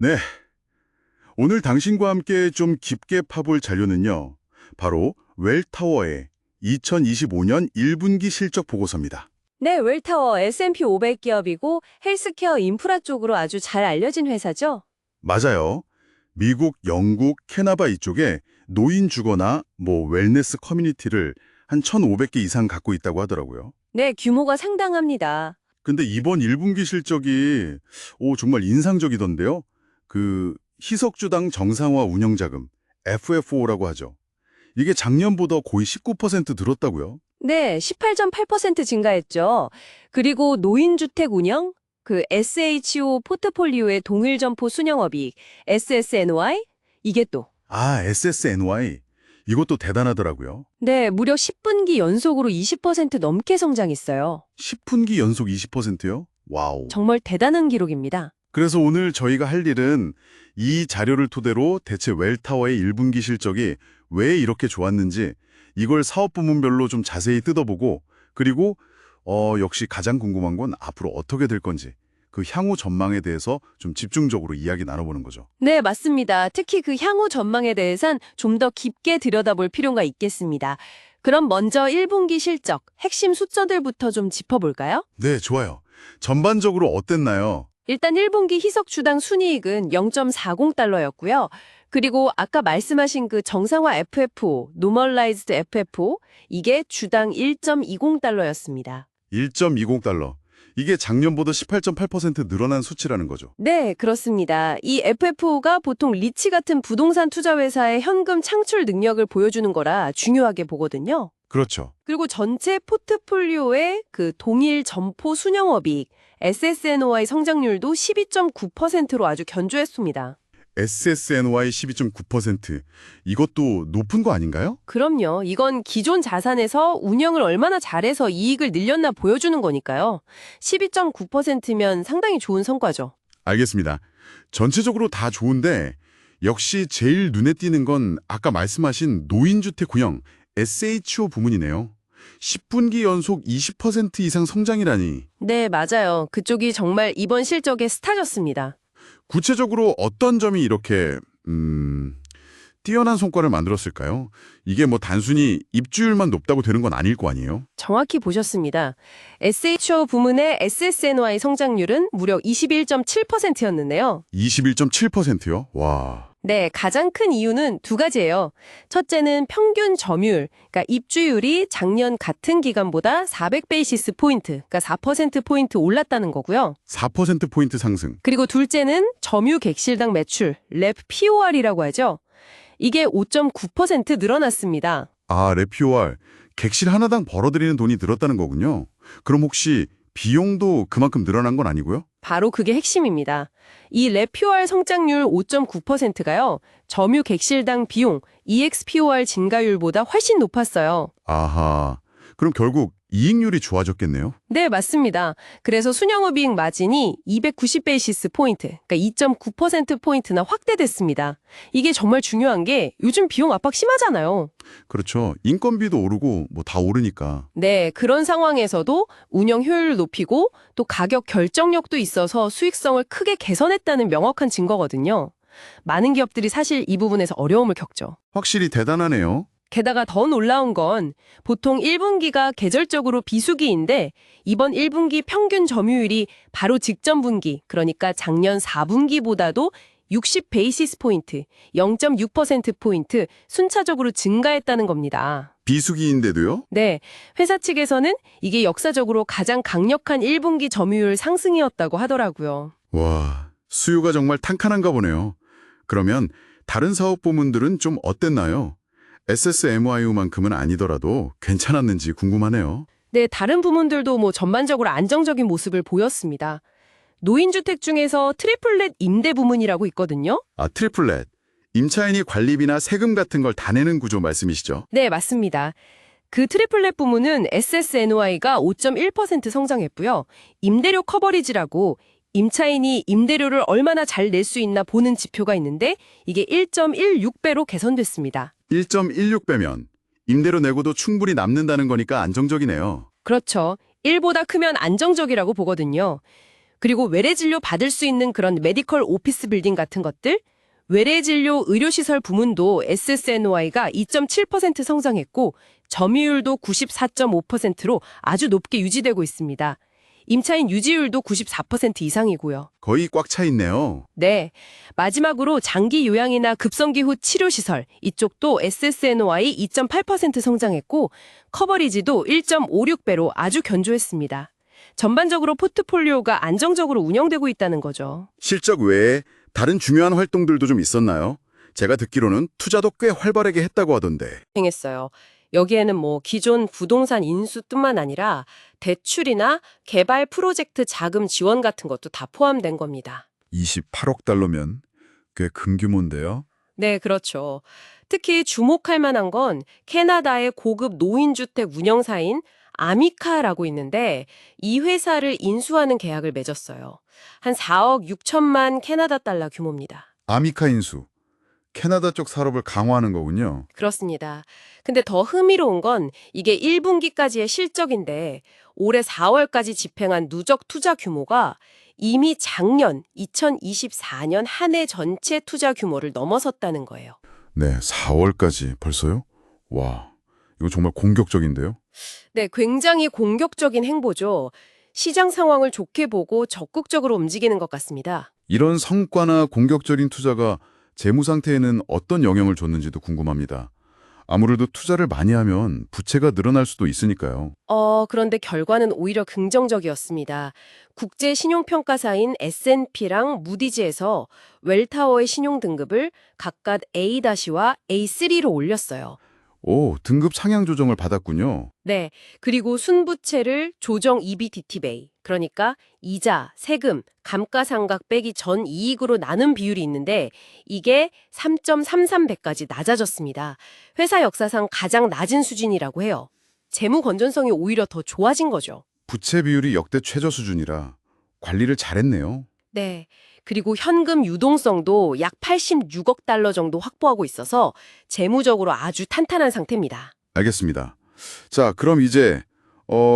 네, 오늘 당신과 함께 좀 깊게 파볼 자료는요. 바로 웰타워의 2025년 1분기 실적 보고서입니다. 네, 웰타워 S&P 500 기업이고 헬스케어 인프라 쪽으로 아주 잘 알려진 회사죠. 맞아요. 미국, 영국, 캐나다 이쪽에 노인 주거나 웰네스 커뮤니티를 한 1,500개 이상 갖고 있다고 하더라고요. 네, 규모가 상당합니다. 근데 이번 1분기 실적이 정말 인상적이던데요. 그 희석주당 정상화 운영자금, FFO라고 하죠. 이게 작년보다 거의 19% 늘었다고요. 네, 18.8% 증가했죠. 그리고 노인주택 운영, SHO 포트폴리오의 동일 점포 순영업이익, SSNY, 이게 또 SSNY. 이것도 대단하더라고요. 네, 무려 10분기 연속으로 20% 넘게 성장했어요. 10분기 연속 20%요? 와우. 정말 대단한 기록입니다. 그래서 오늘 저희가 할 일은 이 자료를 토대로 대체 웰타워의 1분기 실적이 왜 이렇게 좋았는지 이걸 사업 부문별로 좀 자세히 뜯어보고 그리고 역시 가장 궁금한 건 앞으로 어떻게 될 건지 그 향후 전망에 대해서 좀 집중적으로 이야기 나눠보는 거죠. 네, 맞습니다. 특히 그 향후 전망에 대해선 좀 더 깊게 들여다볼 필요가 있겠습니다. 그럼 먼저 1분기 실적, 핵심 숫자들부터 좀 짚어볼까요? 네, 좋아요. 전반적으로 어땠나요? 일단 1분기 희석 주당 순이익은 0.40달러였고요. 그리고 아까 말씀하신 그 정상화 FFO, Normalized FFO, 이게 주당 1.20달러였습니다. 1.20달러. 이게 작년보다 18.8% 늘어난 수치라는 거죠. 네, 그렇습니다. 이 FFO가 보통 리치 같은 부동산 투자 회사의 현금 창출 능력을 보여주는 거라 중요하게 보거든요. 그렇죠. 그리고 전체 포트폴리오의 그 동일 점포 순영업이익, SSNOI 성장률도 12.9%로 아주 견조했습니다. SSNY 12.9%. 이것도 높은 거 아닌가요? 그럼요. 이건 기존 자산에서 운영을 얼마나 잘해서 이익을 늘렸나 보여주는 거니까요. 12.9%면 상당히 좋은 성과죠. 알겠습니다. 전체적으로 다 좋은데 역시 제일 눈에 띄는 건 아까 말씀하신 노인주택 운영 SHO 부문이네요. 10분기 연속 20% 이상 성장이라니. 네, 맞아요. 그쪽이 정말 이번 실적의 스타였습니다. 구체적으로 어떤 점이 이렇게 뛰어난 성과를 만들었을까요? 이게 단순히 입주율만 높다고 되는 건 아닐 거 아니에요? 정확히 보셨습니다. SHO 부문의 SSNY 성장률은 무려 21.7%였는데요. 21.7%요? 와. 네, 가장 큰 이유는 두 가지예요. 첫째는 평균 점유율, 그러니까 입주율이 작년 같은 기간보다 400베이시스 포인트, 그러니까 4%포인트 올랐다는 거고요. 4%포인트 상승. 그리고 둘째는 점유 객실당 매출, 랩 POR이라고 하죠. 이게 5.9% 늘어났습니다. 랩POR. 객실 하나당 벌어들이는 돈이 늘었다는 거군요. 그럼 혹시 비용도 그만큼 늘어난 건 아니고요? 바로 그게 핵심입니다. 이 랩 POR 성장률 5.9%가요. 점유 객실당 비용, EXPOR 증가율보다 훨씬 높았어요. 아하. 그럼 결국 이익률이 좋아졌겠네요? 네, 맞습니다. 그래서 순영업이익 마진이 290베이시스 포인트, 그러니까 2.9%포인트나 확대됐습니다. 이게 정말 중요한 게 요즘 비용 압박 심하잖아요. 그렇죠. 인건비도 오르고 다 오르니까. 네, 그런 상황에서도 운영 효율을 높이고 또 가격 결정력도 있어서 수익성을 크게 개선했다는 명확한 증거거든요. 많은 기업들이 사실 이 부분에서 어려움을 겪죠. 확실히 대단하네요. 게다가 더 놀라운 건 보통 1분기가 계절적으로 비수기인데 이번 1분기 평균 점유율이 바로 직전 분기, 그러니까 작년 4분기보다도 60 베이시스 포인트, 0.6%포인트 순차적으로 증가했다는 겁니다. 비수기인데도요? 네, 회사 측에서는 이게 역사적으로 가장 강력한 1분기 점유율 상승이었다고 하더라고요. 와, 수요가 정말 탄탄한가 보네요. 그러면 다른 사업 부문들은 좀 어땠나요? SSMYU만큼은 아니더라도 괜찮았는지 궁금하네요. 네, 다른 부문들도 전반적으로 안정적인 모습을 보였습니다. 노인주택 중에서 트리플렛 임대 부문이라고 있거든요. 트리플렛. 임차인이 관리비나 세금 같은 걸 다 내는 구조 말씀이시죠? 네, 맞습니다. 그 트리플렛 부문은 SSNOI가 5.1% 성장했고요. 임대료 커버리지라고 임차인이 임대료를 얼마나 잘 낼 수 있나 보는 지표가 있는데 이게 1.16배로 개선됐습니다. 1.16배면 임대료 내고도 충분히 남는다는 거니까 안정적이네요. 그렇죠. 1보다 크면 안정적이라고 보거든요. 그리고 외래 진료 받을 수 있는 그런 메디컬 오피스 빌딩 같은 것들, 외래 진료 의료시설 부문도 SSNOI가 2.7% 성장했고 점유율도 94.5%로 아주 높게 유지되고 있습니다. 임차인 유지율도 94% 이상이고요. 거의 꽉 차 있네요. 네. 마지막으로 장기 요양이나 급성기 후 치료시설, 이쪽도 SSNOI 2.8% 성장했고 커버리지도 1.56배로 아주 견조했습니다. 전반적으로 포트폴리오가 안정적으로 운영되고 있다는 거죠. 실적 외에 다른 중요한 활동들도 좀 있었나요? 제가 듣기로는 투자도 꽤 활발하게 했다고 하던데. 행했어요. 여기에는 기존 부동산 인수뿐만 아니라 대출이나 개발 프로젝트 자금 지원 같은 것도 다 포함된 겁니다. 28억 달러면 꽤 큰 규모인데요. 네, 그렇죠. 특히 주목할 만한 건 캐나다의 고급 노인주택 운영사인 아미카라고 있는데 이 회사를 인수하는 계약을 맺었어요. 한 4억 6천만 캐나다 달러 규모입니다. 아미카 인수. 캐나다 쪽 산업을 강화하는 거군요. 그렇습니다. 근데 더 흥미로운 건 이게 1분기까지의 실적인데 올해 4월까지 집행한 누적 투자 규모가 이미 작년 2024년 한 해 전체 투자 규모를 넘어섰다는 거예요. 네, 4월까지 벌써요? 와, 이거 정말 공격적인데요? 네, 굉장히 공격적인 행보죠. 시장 상황을 좋게 보고 적극적으로 움직이는 것 같습니다. 이런 성과나 공격적인 투자가 재무 상태에는 어떤 영향을 줬는지도 궁금합니다. 아무래도 투자를 많이 하면 부채가 늘어날 수도 있으니까요. 그런데 결과는 오히려 긍정적이었습니다. 국제 신용평가사인 S&P랑 무디즈에서 웰타워의 신용 등급을 각각 A-와 A3로 올렸어요. 오, 등급 상향 조정을 받았군요. 네, 그리고 순부채를 조정 EBDT 그러니까 이자, 세금, 감가상각 빼기 전 이익으로 나눈 비율이 있는데 이게 3.33배까지 낮아졌습니다. 회사 역사상 가장 낮은 수준이라고 해요. 재무 건전성이 오히려 더 좋아진 거죠. 부채 비율이 역대 최저 수준이라 관리를 잘했네요. 네. 그리고 현금 유동성도 약 86억 달러 정도 확보하고 있어서 재무적으로 아주 탄탄한 상태입니다. 알겠습니다. 자, 그럼 이제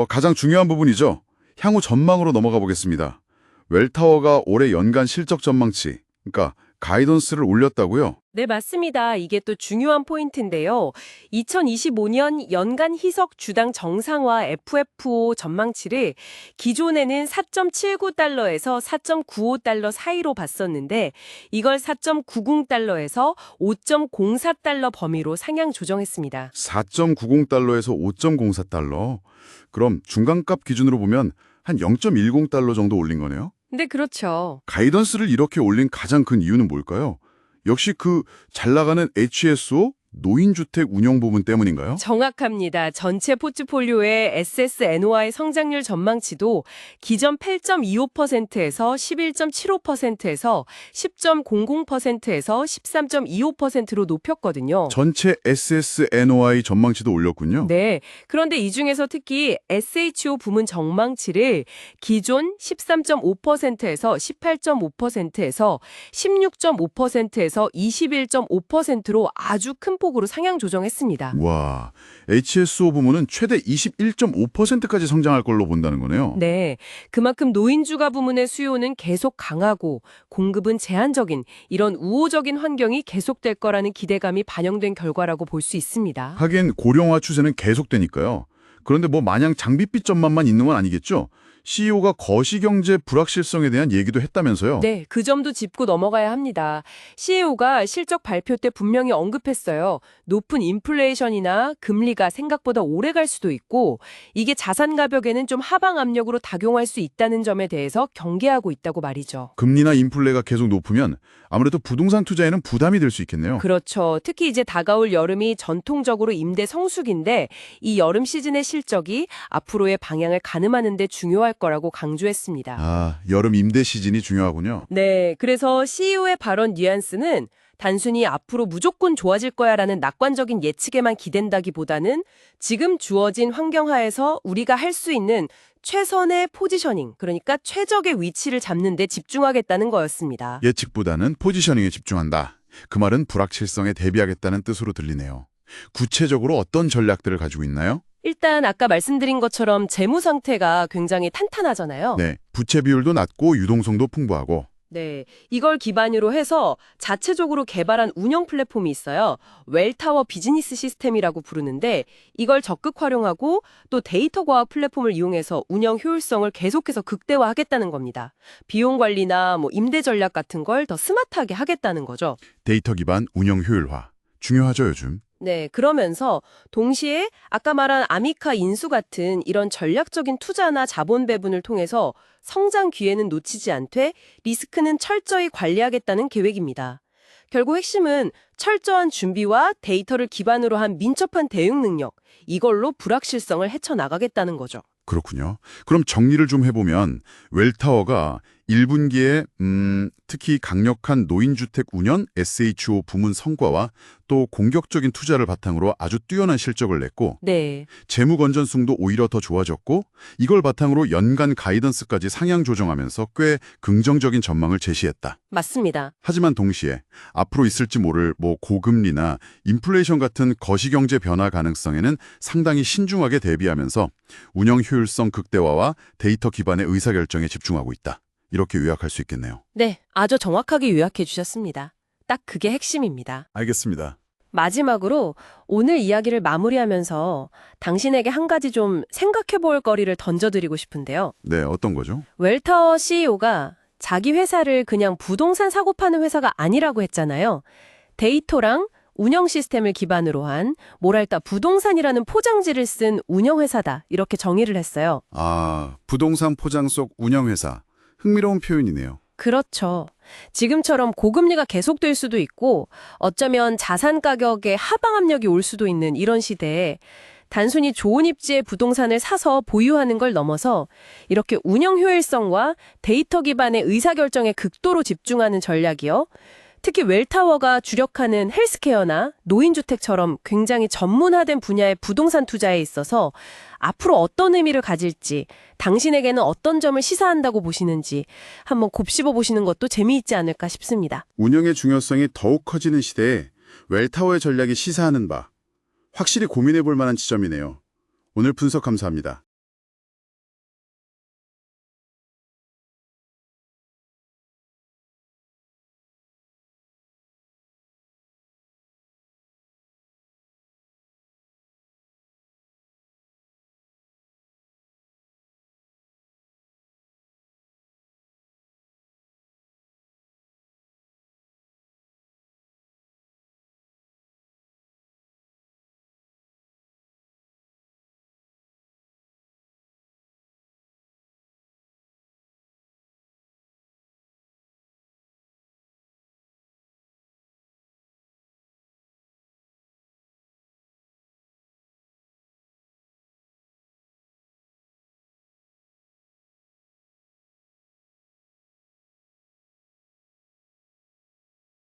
가장 중요한 부분이죠. 향후 전망으로 넘어가 보겠습니다. 웰타워가 올해 연간 실적 전망치, 그러니까 가이던스를 올렸다고요? 네, 맞습니다. 이게 또 중요한 포인트인데요. 2025년 연간 희석 주당 정상화 FFO 전망치를 기존에는 4.79달러에서 4.95달러 사이로 봤었는데 이걸 4.90달러에서 5.04달러 범위로 상향 조정했습니다. 4.90달러에서 5.04달러. 그럼 중간값 기준으로 보면 한 0.10달러 정도 올린 거네요? 네, 그렇죠. 가이던스를 이렇게 올린 가장 큰 이유는 뭘까요? 역시 그 잘 나가는 HSO 노인주택 운영 부분 때문인가요? 정확합니다. 전체 포트폴리오의 SSNOI 성장률 전망치도 기존 8.25%에서 11.75%에서 10.00%에서 13.25%로 높였거든요. 전체 SSNOI 전망치도 올렸군요. 네. 그런데 이 중에서 특히 SHO 부문 전망치를 기존 13.5%에서 18.5%에서 16.5%에서 21.5%로 아주 큰 폭으로 상향 조정했습니다. 와, HSO 부문은 최대 21.5%까지 성장할 걸로 본다는 거네요. 네, 그만큼 노인주가 부문의 수요는 계속 강하고 공급은 제한적인 이런 우호적인 환경이 계속될 거라는 기대감이 반영된 결과라고 볼 수 있습니다. 하긴 고령화 추세는 계속되니까요. 그런데 마냥 장밋빛 전망만 있는 건 아니겠죠? CEO가 거시경제 불확실성에 대한 얘기도 했다면서요? 네, 그 점도 짚고 넘어가야 합니다. CEO가 실적 발표 때 분명히 언급했어요. 높은 인플레이션이나 금리가 생각보다 오래 갈 수도 있고 이게 자산 가격에는 좀 하방 압력으로 작용할 수 있다는 점에 대해서 경계하고 있다고 말이죠. 금리나 인플레가 계속 높으면 아무래도 부동산 투자에는 부담이 될 수 있겠네요. 그렇죠. 특히 이제 다가올 여름이 전통적으로 임대 성수기인데 이 여름 시즌의 실적이 앞으로의 방향을 가늠하는 데 중요할 거라고 강조했습니다. 아, 여름 임대 시즌이 중요하군요. 네, 그래서 CEO의 발언 뉘앙스는 단순히 앞으로 무조건 좋아질 거야라는 낙관적인 예측에만 기댄다기보다는 지금 주어진 환경하에서 우리가 할 수 있는 최선의 포지셔닝, 그러니까 최적의 위치를 잡는 데 집중하겠다는 거였습니다. 예측보다는 포지셔닝에 집중한다. 그 말은 불확실성에 대비하겠다는 뜻으로 들리네요. 구체적으로 어떤 전략들을 가지고 있나요? 일단 아까 말씀드린 것처럼 재무 상태가 굉장히 탄탄하잖아요. 네, 부채 비율도 낮고 유동성도 풍부하고. 네, 이걸 기반으로 해서 자체적으로 개발한 운영 플랫폼이 있어요. 웰타워 비즈니스 시스템이라고 부르는데 이걸 적극 활용하고 또 데이터 과학 플랫폼을 이용해서 운영 효율성을 계속해서 극대화하겠다는 겁니다. 비용 관리나 임대 전략 같은 걸 더 스마트하게 하겠다는 거죠. 데이터 기반 운영 효율화. 중요하죠, 요즘. 네, 그러면서 동시에 아까 말한 아미카 인수 같은 이런 전략적인 투자나 자본 배분을 통해서 성장 기회는 놓치지 않되 리스크는 철저히 관리하겠다는 계획입니다. 결국 핵심은 철저한 준비와 데이터를 기반으로 한 민첩한 대응 능력, 이걸로 불확실성을 헤쳐나가겠다는 거죠. 그렇군요. 그럼 정리를 좀 해보면 웰타워가 1분기에 특히 강력한 노인주택 운영 SHO 부문 성과와 또 공격적인 투자를 바탕으로 아주 뛰어난 실적을 냈고 네, 재무 건전성도 오히려 더 좋아졌고 이걸 바탕으로 연간 가이던스까지 상향 조정하면서 꽤 긍정적인 전망을 제시했다. 맞습니다. 하지만 동시에 앞으로 있을지 모를 고금리나 인플레이션 같은 거시경제 변화 가능성에는 상당히 신중하게 대비하면서 운영 효율성 극대화와 데이터 기반의 의사결정에 집중하고 있다. 이렇게 요약할 수 있겠네요. 네, 아주 정확하게 요약해 주셨습니다. 딱 그게 핵심입니다. 알겠습니다. 마지막으로 오늘 이야기를 마무리하면서 당신에게 한 가지 좀 생각해 볼 거리를 던져드리고 싶은데요. 네, 어떤 거죠? 웰타워 CEO가 자기 회사를 그냥 부동산 사고 파는 회사가 아니라고 했잖아요. 데이터랑 운영 시스템을 기반으로 한 뭐랄까 부동산이라는 포장지를 쓴 운영회사다 이렇게 정의를 했어요. 아, 부동산 포장 속 운영회사. 흥미로운 표현이네요. 그렇죠. 지금처럼 고금리가 계속될 수도 있고 어쩌면 자산 가격에 하방 압력이 올 수도 있는 이런 시대에 단순히 좋은 입지의 부동산을 사서 보유하는 걸 넘어서 이렇게 운영 효율성과 데이터 기반의 의사결정에 극도로 집중하는 전략이요. 특히 웰타워가 주력하는 헬스케어나 노인주택처럼 굉장히 전문화된 분야의 부동산 투자에 있어서 앞으로 어떤 의미를 가질지, 당신에게는 어떤 점을 시사한다고 보시는지 한번 곱씹어 보시는 것도 재미있지 않을까 싶습니다. 운영의 중요성이 더욱 커지는 시대에 웰타워의 전략이 시사하는 바. 확실히 고민해 볼 만한 지점이네요. 오늘 분석 감사합니다.